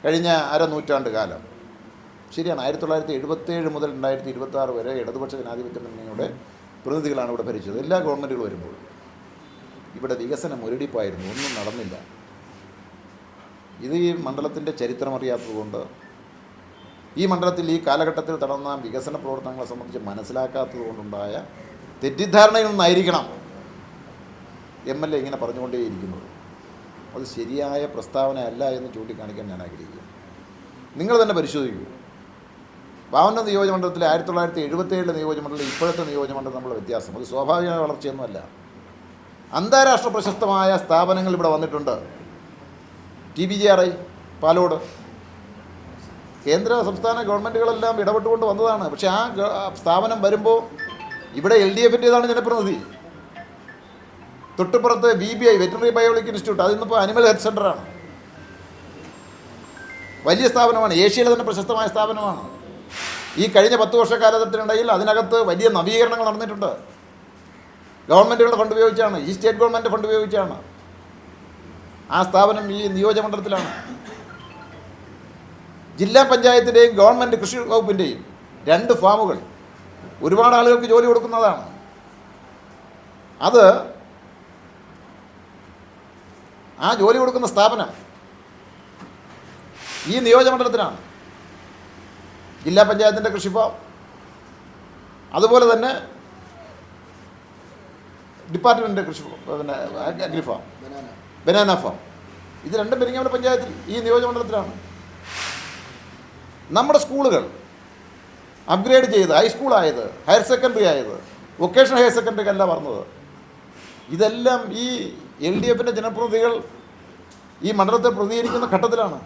കഴിഞ്ഞ അരനൂറ്റാണ്ട് കാലം. ശരിയാണ്, 1977 മുതൽ 2026 വരെ ഇടതുപക്ഷ ജനാധിപത്യ മുന്നണിയുടെ പ്രതിനിധികളാണ് ഇവിടെ ഭരിച്ചത്. എല്ലാ ഗവൺമെൻറ്റുകൾ വരുമ്പോൾ ഇവിടെ വികസനം മുരടിപ്പായിരുന്നു, ഒന്നും നടന്നില്ല. ഇത് ഈ മണ്ഡലത്തിൻ്റെ ചരിത്രമറിയാത്തതുകൊണ്ട്, ഈ മണ്ഡലത്തിൽ ഈ കാലഘട്ടത്തിൽ നടന്ന വികസന പ്രവർത്തനങ്ങളെ സംബന്ധിച്ച് മനസ്സിലാക്കാത്തത് കൊണ്ടുണ്ടായ തെറ്റിദ്ധാരണയിൽ നിന്നായിരിക്കണം MLA ഇങ്ങനെ പറഞ്ഞുകൊണ്ടേയിരിക്കുന്നത്. അത് ശരിയായ പ്രസ്താവനയല്ല എന്ന് ചൂണ്ടിക്കാണിക്കാൻ ഞാൻ ആഗ്രഹിക്കുന്നു. നിങ്ങൾ തന്നെ പരിശോധിക്കൂ. പാവന നിയോജകമണ്ഡലത്തിൽ 1977 നിയോജകമണ്ഡലം ഇപ്പോഴത്തെ നിയോജകമണ്ഡലം തമ്മിലുള്ള വ്യത്യാസം അത് സ്വാഭാവികമായ വളർച്ചയൊന്നുമല്ല. അന്താരാഷ്ട്ര പ്രശസ്തമായ സ്ഥാപനങ്ങൾ ഇവിടെ വന്നിട്ടുണ്ട്. TBJRI പാലോട് കേന്ദ്ര സംസ്ഥാന ഗവൺമെൻറ്റുകളെല്ലാം ഇടപെട്ടുകൊണ്ട് വന്നതാണ്. പക്ഷേ ആ സ്ഥാപനം വരുമ്പോൾ ഇവിടെ LDFൻ്റേതാണ് ജനപ്രതിനിധി. തൊട്ടുപുറത്ത് VBI വെറ്ററിനറി ബയോളജിക്കൽ ഇൻസ്റ്റിറ്റ്യൂട്ട്, അതിന്നിപ്പോൾ അനിമൽ ഹെൽത്ത് സെൻ്ററാണ്. വലിയ സ്ഥാപനമാണ്, ഏഷ്യയിലെ തന്നെ പ്രശസ്തമായ സ്ഥാപനമാണ്. ഈ കഴിഞ്ഞ 10 വർഷക്കാലത്തിനിടയിൽ അതിനകത്ത് വലിയ നവീകരണങ്ങൾ നടന്നിട്ടുണ്ട്. ഗവൺമെൻറ്റുകളുടെ ഫണ്ട് ഉപയോഗിച്ചാണ്, ഈ സ്റ്റേറ്റ് ഗവൺമെൻറ് ഫണ്ട് ഉപയോഗിച്ചാണ്. ആ സ്ഥാപനം ഈ നിയോജകമണ്ഡലത്തിലാണ്. ജില്ലാ പഞ്ചായത്തിൻ്റെയും ഗവൺമെൻറ് കൃഷി വകുപ്പിൻ്റെയും 2 ഫാമുകൾ ഒരുപാട് ആളുകൾക്ക് ജോലി കൊടുക്കുന്നതാണ്. അത് ആ ജോലി കൊടുക്കുന്ന സ്ഥാപനം ഈ നിയോജകമണ്ഡലത്തിലാണ്. ജില്ലാ പഞ്ചായത്തിൻ്റെ കൃഷി ഫാം, അതുപോലെ തന്നെ ഡിപ്പാർട്ട്മെൻറ്റിൻ്റെ കൃഷി അഗ്രി ഫാം, ബനാന ഫാം, ഇത് രണ്ടും പെരിങ്ങമല പഞ്ചായത്തിൽ ഈ നിയോജകമണ്ഡലത്തിലാണ്. നമ്മുടെ സ്കൂളുകൾ അപ്ഗ്രേഡ് ചെയ്ത് ഹൈസ്കൂളായത്, ഹയർ സെക്കൻഡറി ആയത്, വൊക്കേഷണൽ ഹയർ സെക്കൻഡറിക്കല്ല പറഞ്ഞത്. ഇതെല്ലാം ഈ LDFൻ്റെ ജനപ്രതിനിധികൾ ഈ മണ്ഡലത്തെ പ്രതികരിക്കുന്ന ഘട്ടത്തിലാണ്.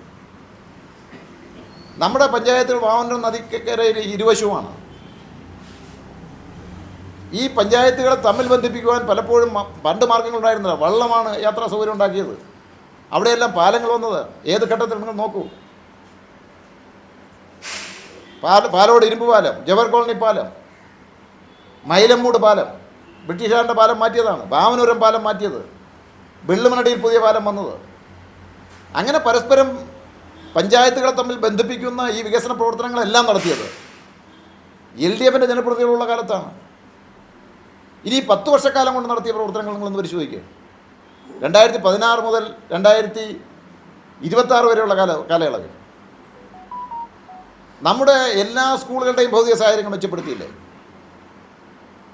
നമ്മുടെ പഞ്ചായത്തുകൾ വാമന നദിക്കരയിൽ ഇരുവശവുമാണ്. ഈ പഞ്ചായത്തുകളെ തമ്മിൽ ബന്ധിപ്പിക്കുവാൻ പലപ്പോഴും പണ്ട് മാർഗങ്ങളുണ്ടായിരുന്നില്ല. വള്ളമാണ് യാത്രാ സൗകര്യം ഉണ്ടാക്കിയത്. അവിടെയെല്ലാം പാലങ്ങൾ വന്നത് ഏത് ഘട്ടത്തിൽ നിങ്ങൾ നോക്കൂ. പാലോട് ഇരുമ്പ് പാലം, ജവഹർ കോളനി പാലം, മൈലമ്മൂട് പാലം ബ്രിട്ടീഷുകാരുടെ പാലം മാറ്റിയതാണ്. വാമനപുരം പാലം മാറ്റിയത്, വെള്ളുമനടിയിൽ പുതിയ പാലം വന്നത്. അങ്ങനെ പരസ്പരം പഞ്ചായത്തുകളെ തമ്മിൽ ബന്ധിപ്പിക്കുന്ന ഈ വികസന പ്രവർത്തനങ്ങളെല്ലാം നടത്തിയത് LDFൻ്റെ ജനപ്രതിനിധികളുള്ള കാലത്താണ്. ഇനി 10 വർഷക്കാലം കൊണ്ട് നടത്തിയ പ്രവർത്തനങ്ങൾ നിങ്ങളൊന്ന് പരിശോധിക്കുക. 2016 മുതൽ 2026 വരെയുള്ള കാലയളവിൽ നമ്മുടെ എല്ലാ സ്കൂളുകളുടെയും ഭൗതിക സാഹചര്യങ്ങൾ മെച്ചപ്പെടുത്തിയില്ലേ?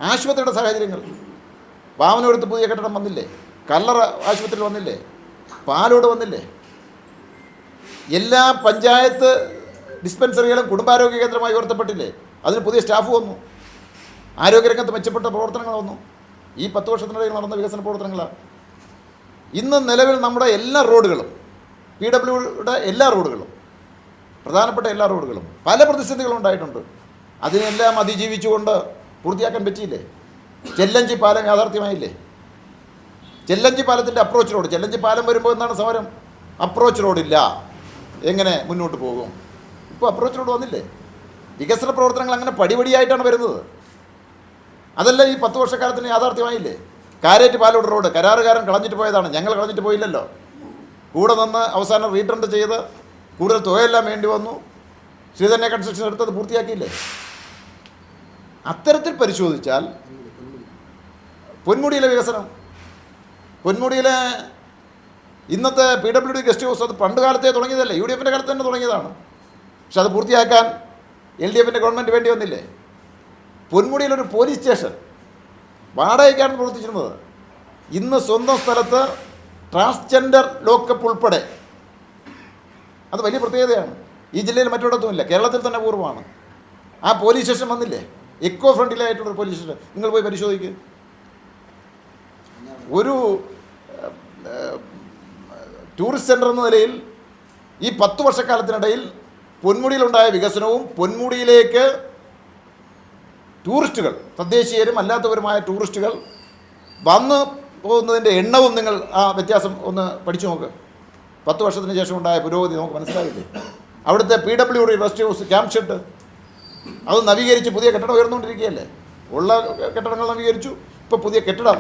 ആശുപത്രിയുടെ സാഹചര്യങ്ങൾ, വാമനപുരത്ത് പുതിയ കെട്ടിടം വന്നില്ലേ? കല്ലറ ആശുപത്രിയിൽ വന്നില്ലേ? പാലോട് വന്നില്ലേ? എല്ലാ പഞ്ചായത്ത് ഡിസ്പെൻസറികളും കുടുംബാരോഗ്യ കേന്ദ്രമായി ഉയർത്തപ്പെട്ടില്ലേ? അതിന് പുതിയ സ്റ്റാഫ് വന്നു. ആരോഗ്യരംഗത്ത് മെച്ചപ്പെട്ട പ്രവർത്തനങ്ങൾ വന്നു. ഈ 10 വർഷത്തിനിടയിൽ നടന്ന വികസന പ്രവർത്തനങ്ങളാണ്. ഇന്ന് നിലവിൽ നമ്മുടെ എല്ലാ റോഡുകളും, PWയുടെ എല്ലാ റോഡുകളും, പ്രധാനപ്പെട്ട എല്ലാ റോഡുകളും പല പ്രതിസന്ധികളും ഉണ്ടായിട്ടുണ്ട്. അതിനെല്ലാം അതിജീവിച്ചുകൊണ്ട് പൂർത്തിയാക്കാൻ പറ്റിയില്ലേ? ചെല്ലഞ്ചി പാലം യാഥാർത്ഥ്യമായില്ലേ? ചെല്ലഞ്ചി പാലത്തിൻ്റെ അപ്രോച്ച് റോഡ്, ചെല്ലഞ്ചി പാലം വരുമ്പോൾ എന്താണ് സമരം? അപ്രോച്ച് റോഡില്ല, എങ്ങനെ മുന്നോട്ട് പോകും? ഇപ്പോൾ അപ്രോച്ച് റോഡ് വന്നില്ലേ? വികസന പ്രവർത്തനങ്ങൾ അങ്ങനെ പടിപടിയായിട്ടാണ് വരുന്നത്. അതെല്ലാം ഈ 10 വർഷക്കാലത്തിന് യാഥാർത്ഥ്യമായില്ലേ? കാരേറ്റ് പാലോട് റോഡ് കരാറുകാരൻ കളഞ്ഞിട്ട് പോയതാണ്, ഞങ്ങൾ കളഞ്ഞിട്ട് പോയില്ലല്ലോ. കൂടെ നിന്ന് അവസാനം റീടെൻഡർ ചെയ്ത് കൂടുതൽ തുകയെല്ലാം വേണ്ടി വന്നു. ശ്രീധന്യ കൺസ്ട്രക്ഷൻ എടുത്തത് പൂർത്തിയാക്കിയില്ലേ? അത്തരത്തിൽ പരിശോധിച്ചാൽ പൊന്മുടിയിലെ വികസനം, പൊന്മുടിയിലെ ഇന്നത്തെ PWD ഗസ്റ്റ് ഹൗസ്, അത് പണ്ട് കാലത്തെ തുടങ്ങിയതല്ലേ? UDFൻ്റെ കാലത്ത് തന്നെ തുടങ്ങിയതാണ്. പക്ഷെ അത് പൂർത്തിയാക്കാൻ LDFൻ്റെ ഗവൺമെൻറ് വേണ്ടി വന്നില്ലേ? പൊന്മുടിയിലൊരു പോലീസ് സ്റ്റേഷൻ വാടകയ്ക്കാണ് പ്രവർത്തിച്ചിരുന്നത്. ഇന്ന് സ്വന്തം സ്ഥലത്ത് ട്രാൻസ്ജെൻഡർ ലോക്കപ്പ് ഉൾപ്പെടെ, അത് വലിയ പ്രത്യേകതയാണ്. ഈ ജില്ലയിൽ മറ്റിടത്തുമില്ല, കേരളത്തിൽ തന്നെ പൂർവ്വമാണ്. ആ പോലീസ് സ്റ്റേഷൻ വന്നില്ലേ? എക്കോ ഫ്രണ്ട്ലിയായിട്ടുള്ളൊരു പോലീസ് സ്റ്റേഷൻ നിങ്ങൾ പോയി പരിശോധിക്കുക. ഒരു ടൂറിസ്റ്റ് സെൻ്റർ എന്ന നിലയിൽ ഈ 10 വർഷക്കാലത്തിനിടയിൽ പൊന്മുടിയിലുണ്ടായ വികസനവും പൊന്മുടിയിലേക്ക് ടൂറിസ്റ്റുകൾ, തദ്ദേശീയരും അല്ലാത്തവരുമായ ടൂറിസ്റ്റുകൾ വന്ന് പോകുന്നതിൻ്റെ എണ്ണവും നിങ്ങൾ ആ വ്യത്യാസം ഒന്ന് പഠിച്ചു നോക്ക്. 10 വർഷത്തിന് ശേഷം ഉണ്ടായ പുരോഗതി നമുക്ക് മനസ്സിലാവില്ലേ? അവിടുത്തെ PWD rest house, camp shed, അത് നവീകരിച്ച് പുതിയ കെട്ടിടം ഉയർന്നുകൊണ്ടിരിക്കുകയല്ലേ? ഉള്ള കെട്ടിടങ്ങൾ നവീകരിച്ചു, ഇപ്പോൾ പുതിയ കെട്ടിടം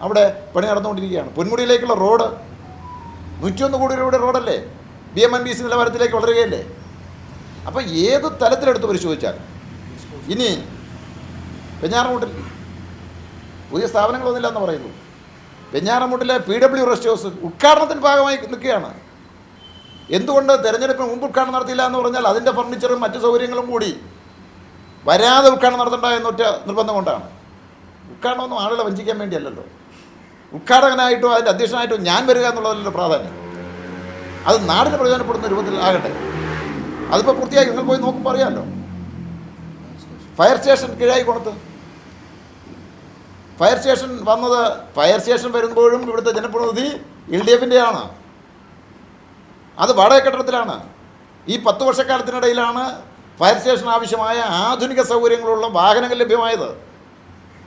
അവിടെ പണി നടന്നുകൊണ്ടിരിക്കുകയാണ്. പൊന്മുടിയിലേക്കുള്ള റോഡ് 101 കോടി രൂപയുടെ റോഡല്ലേ? BMNBC നിലവാരത്തിലേക്ക് വളരുകയല്ലേ? അപ്പോൾ ഏത് തലത്തിലെടുത്ത് പരിശോധിച്ചാൽ ഇനി വെഞ്ഞാറമൂട്ടിൽ പുതിയ സ്ഥാപനങ്ങളൊന്നുമില്ല എന്ന് പറയുന്നു. വെഞ്ഞാറമൂട്ടിലെ PW റെസ്റ്റ് ഹൗസ് ഉദ്ഘാടനത്തിന് ഭാഗമായി നിൽക്കുകയാണ്. എന്തുകൊണ്ട് തെരഞ്ഞെടുപ്പിന് മുമ്പ് ഉദ്ഘാടനം നടത്തിയില്ല എന്ന് പറഞ്ഞാൽ അതിൻ്റെ ഫർണിച്ചറും മറ്റു സൗകര്യങ്ങളും കൂടി വരാതെ ഉദ്ഘാടനം നടത്തണ്ട എന്നൊറ്റ നിർബന്ധം കൊണ്ടാണ്. ഉദ്ഘാടനമൊന്നും ആളുകളെ വഞ്ചിക്കാൻ വേണ്ടിയല്ലല്ലോ. ഉദ്ഘാടകനായിട്ടോ അതിൻ്റെ അധ്യക്ഷനായിട്ടോ ഞാൻ വരിക എന്നുള്ളതല്ലോ പ്രാധാന്യം. അത് നാടിന് പ്രയോജനപ്പെടുന്ന രൂപത്തിൽ ആകട്ടെ. അതിപ്പോൾ പൂർത്തിയാക്കി നിങ്ങൾ പോയി നോക്കുമ്പോൾ അറിയാമല്ലോ. ഫയർ സ്റ്റേഷൻ കീഴായിക്കോണത്ത് ഫയർ സ്റ്റേഷൻ വന്നത്, ഫയർ സ്റ്റേഷൻ വരുമ്പോഴും ഇവിടുത്തെ ജനപ്രതിനിധി LDFൻ്റെ ആണ്. അത് വാടക കെട്ടിടത്തിലാണ്. ഈ 10 വർഷക്കാലത്തിനിടയിലാണ് ഫയർ സ്റ്റേഷൻ ആവശ്യമായ ആധുനിക സൗകര്യങ്ങളുള്ള വാഹനങ്ങൾ ലഭ്യമായത്.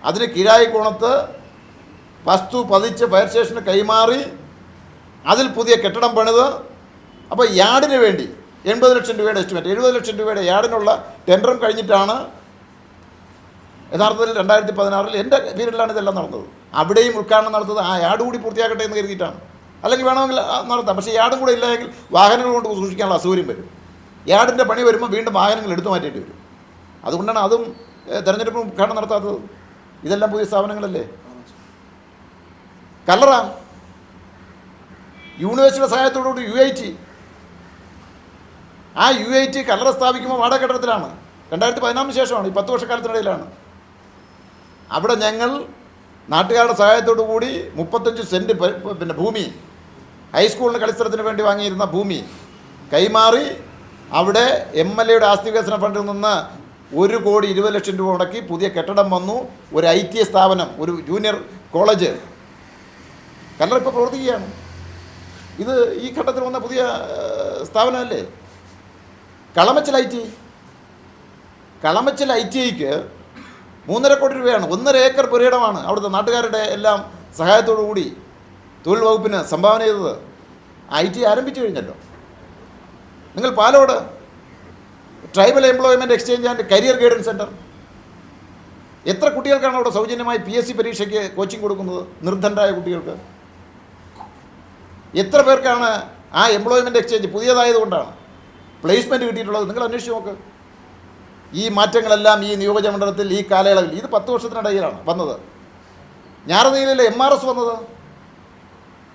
അതിന് കീഴായിക്കോണത്ത് വസ്തു പതിച്ച് ഫയർ സ്റ്റേഷന് കൈമാറി അതിൽ പുതിയ കെട്ടിടം പണിത്, അപ്പോൾ യാർഡിന് വേണ്ടി 80 ലക്ഷം രൂപയുടെ എസ്റ്റിമേറ്റ്, 70 ലക്ഷം രൂപയുടെ യാർഡിനുള്ള ടെൻഡറും കഴിഞ്ഞിട്ടാണ് യഥാർത്ഥത്തിൽ 2016 എൻ്റെ പീരീഡിലാണ് ഇതെല്ലാം നടന്നത്. അവിടെയും ഉദ്ഘാടനം നടത്തുന്നത് ആ യാർഡ് കൂടി പൂർത്തിയാക്കട്ടെ എന്ന് കരുതിയിട്ടാണ്. അല്ലെങ്കിൽ വേണമെങ്കിൽ നടത്താം. പക്ഷേ യാർഡും കൂടെ ഇല്ലെങ്കിൽ വാഹനങ്ങൾ കൊണ്ട് സൂക്ഷിക്കാനുള്ള അസൗകര്യം വരും. യാർഡിൻ്റെ പണി വരുമ്പോൾ വീണ്ടും വാഹനങ്ങൾ എടുത്തു മാറ്റേണ്ടി വരും. അതുകൊണ്ടാണ് അതും തെരഞ്ഞെടുപ്പ് ഉദ്ഘാടനം നടത്താത്തത്. ഇതെല്ലാം പുതിയ സ്ഥാപനങ്ങളല്ലേ. കല്ലറ യൂണിവേഴ്സിറ്റിയുടെ സഹായത്തോടുകൂടി UIT, ആ UIT കല്ലറ സ്ഥാപിക്കുമ്പോൾ വാടക കെട്ടിടത്തിലാണ്. 2014 ശേഷമാണ്, ഈ 10 വർഷക്കാലത്തിനിടയിലാണ്. അവിടെ ഞങ്ങൾ നാട്ടുകാരുടെ സഹായത്തോടു കൂടി 35 സെൻറ്റ് പിന്നെ ഭൂമി, ഹൈസ്കൂളിന് കളിസ്ഥലത്തിന് വേണ്ടി വാങ്ങിയിരുന്ന ഭൂമി കൈമാറി അവിടെ MLAയുടെ ആസ്തി വികസന ഫണ്ടിൽ നിന്ന് 1,20 ലക്ഷം രൂപ മുടക്കി പുതിയ കെട്ടിടം വന്നു. ഒരു ITA സ്ഥാപനം, ഒരു ജൂനിയർ കോളേജ് കല്ലറ ഇപ്പോൾ പ്രവർത്തിക്കുകയാണ്. ഇത് ഈ ഘട്ടത്തിൽ വന്ന പുതിയ സ്ഥാപനമല്ലേ. കളമച്ചൽ ITIക്ക് 3.5 കോടി രൂപയാണ്. 1.5 ഏക്കർ പുരയിടമാണ് അവിടുത്തെ നാട്ടുകാരുടെ എല്ലാം സഹായത്തോടു കൂടി തൊഴിൽ വകുപ്പിന് സംഭാവന ചെയ്തത്. ITI ആരംഭിച്ചു കഴിഞ്ഞല്ലോ. നിങ്ങൾ Palode tribal employment exchange and career guidance centre, എത്ര കുട്ടികൾക്കാണ് അവിടെ സൗജന്യമായി PSC പരീക്ഷയ്ക്ക് കോച്ചിങ് കൊടുക്കുന്നത്? നിർദ്ധനരായ കുട്ടികൾക്ക്. എത്ര പേർക്കാണ് ആ എംപ്ലോയ്മെൻറ്റ് എക്സ്ചേഞ്ച് പുതിയതായതുകൊണ്ടാണ് പ്ലേസ്മെൻറ്റ് കിട്ടിയിട്ടുള്ളത്? നിങ്ങൾ അന്വേഷിച്ച് നോക്ക്. ഈ മാറ്റങ്ങളെല്ലാം ഈ നിയോജകമണ്ഡലത്തിൽ ഈ കാലയളവിൽ, ഇത് 10 വർഷത്തിനിടയിലാണ് വന്നത്. ഞാറനീലയിലെ MRS വന്നത്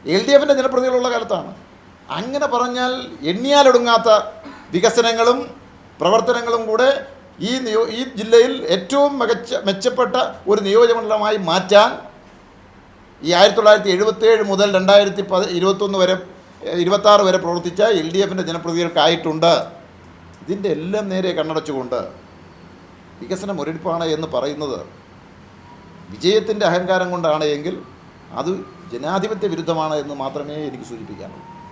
LDFൻ്റെ ജനപ്രതിനിധികളുള്ള കാലത്താണ്. അങ്ങനെ പറഞ്ഞാൽ എണ്ണിയാലൊടുങ്ങാത്ത വികസനങ്ങളും പ്രവർത്തനങ്ങളും കൂടെ ഈ ജില്ലയിൽ ഏറ്റവും മെച്ചപ്പെട്ട ഒരു നിയോജകമണ്ഡലമായി മാറ്റാൻ ഈ 1977 മുതൽ 2021 വരെ 26 വരെ പ്രവർത്തിച്ച LDFൻ്റെ ജനപ്രതിനിധികൾക്കായിട്ടുണ്ട്. ഇതിൻ്റെ എല്ലാം നേരെ കണ്ണടച്ചുകൊണ്ട് വികസനം ഒരിടപ്പാണ് എന്ന് പറയുന്നത് വിജയത്തിൻ്റെ അഹങ്കാരം കൊണ്ടാണ് എങ്കിൽ അത് ജനാധിപത്യ വിരുദ്ധമാണ് എന്ന് മാത്രമേ എനിക്ക് സൂചിപ്പിക്കാനുള്ളൂ.